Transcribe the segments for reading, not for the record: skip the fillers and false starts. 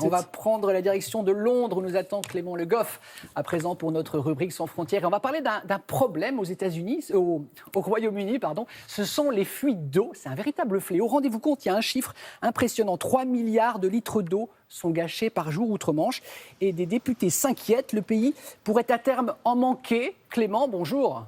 On va prendre la direction de Londres où nous attend Clément Le Goff, à présent pour notre rubrique Sans frontières. Et on va parler d'un problème aux États-Unis, au Royaume-Uni, pardon. Ce sont les fuites d'eau. C'est un véritable fléau. Rendez-vous compte, il y a un chiffre impressionnant. 3 milliards de litres d'eau sont gâchés par jour outre-Manche. Et des députés s'inquiètent. Le pays pourrait à terme en manquer. Clément, bonjour.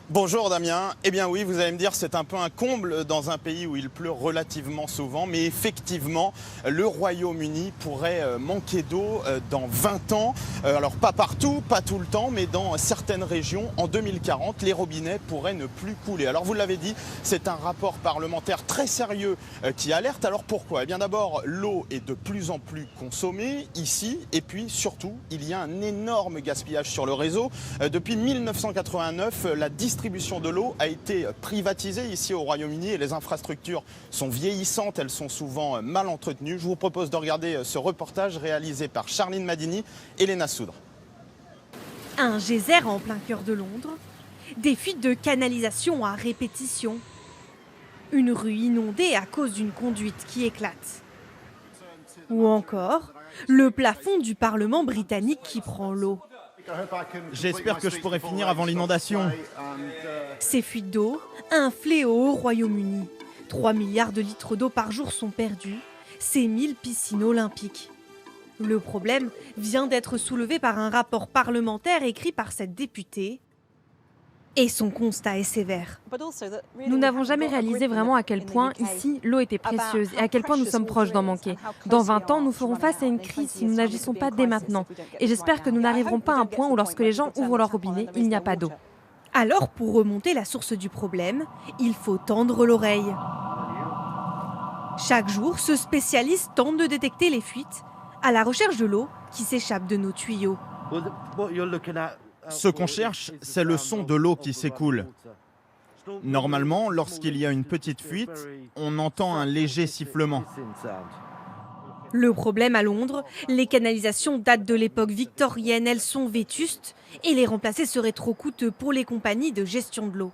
Bonjour Damien. Eh bien oui, vous allez me dire, c'est un peu un comble dans un pays où il pleut relativement souvent. Mais effectivement, le Royaume-Uni pourrait manquer d'eau dans 20 ans. Alors pas partout, pas tout le temps, mais dans certaines régions, en 2040, les robinets pourraient ne plus couler. Alors vous l'avez dit, c'est un rapport parlementaire très sérieux qui alerte. Alors pourquoi ? Eh bien d'abord, l'eau est de plus en plus consommée ici. Et puis surtout, il y a un énorme gaspillage sur le réseau. Depuis 1989, la distribution de l'eau a été privatisée ici au Royaume-Uni et les infrastructures sont vieillissantes, elles sont souvent mal entretenues. Je vous propose de regarder ce reportage réalisé par Charline Madini et Léna Soudre. Un geyser en plein cœur de Londres, des fuites de canalisation à répétition, une rue inondée à cause d'une conduite qui éclate. Ou encore, le plafond du Parlement britannique qui prend l'eau. J'espère que je pourrai finir avant l'inondation. Ces fuites d'eau, un fléau au Royaume-Uni. 3 milliards de litres d'eau par jour sont perdus. C'est 1000 piscines olympiques. Le problème vient d'être soulevé par un rapport parlementaire écrit par cette députée. Et son constat est sévère. Nous n'avons jamais réalisé vraiment à quel point, ici, l'eau était précieuse et à quel point nous sommes proches d'en manquer. Dans 20 ans, nous ferons face à une crise si nous n'agissons pas dès maintenant. Et j'espère que nous n'arriverons pas à un point où lorsque les gens ouvrent leur robinet, il n'y a pas d'eau. Alors, pour remonter la source du problème, il faut tendre l'oreille. Chaque jour, ce spécialiste tente de détecter les fuites à la recherche de l'eau qui s'échappe de nos tuyaux. Ce qu'on cherche, c'est le son de l'eau qui s'écoule. Normalement, lorsqu'il y a une petite fuite, on entend un léger sifflement. Le problème à Londres, les canalisations datent de l'époque victorienne, elles sont vétustes et les remplacer serait trop coûteux pour les compagnies de gestion de l'eau.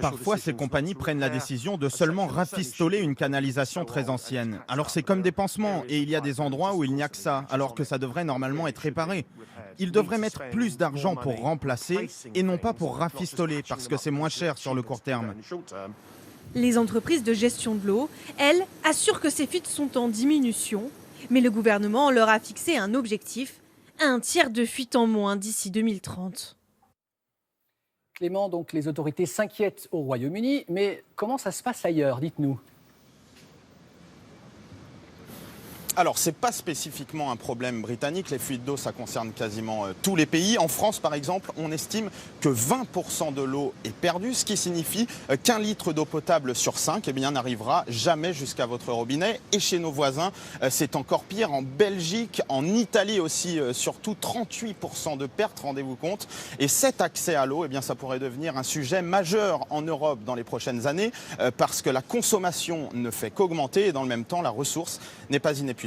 Parfois, ces compagnies prennent la décision de seulement rafistoler une canalisation très ancienne. Alors c'est comme des pansements et il y a des endroits où il n'y a que ça, alors que ça devrait normalement être réparé. Ils devraient mettre plus d'argent pour remplacer et non pas pour rafistoler parce que c'est moins cher sur le court terme. Les entreprises de gestion de l'eau, elles, assurent que ces fuites sont en diminution, mais le gouvernement leur a fixé un objectif, 1/3 de fuites en moins d'ici 2030. Clément, donc les autorités s'inquiètent au Royaume-Uni, mais comment ça se passe ailleurs, dites-nous ? Alors, ce n'est pas spécifiquement un problème britannique. Les fuites d'eau, ça concerne quasiment tous les pays. En France, par exemple, on estime que 20% de l'eau est perdue, ce qui signifie qu'un litre d'eau potable sur 5 n'arrivera jamais jusqu'à votre robinet. Et chez nos voisins, c'est encore pire. En Belgique, en Italie aussi, surtout 38% de pertes, rendez-vous compte. Et cet accès à l'eau, ça pourrait devenir un sujet majeur en Europe dans les prochaines années parce que la consommation ne fait qu'augmenter et dans le même temps, la ressource n'est pas inépuisable.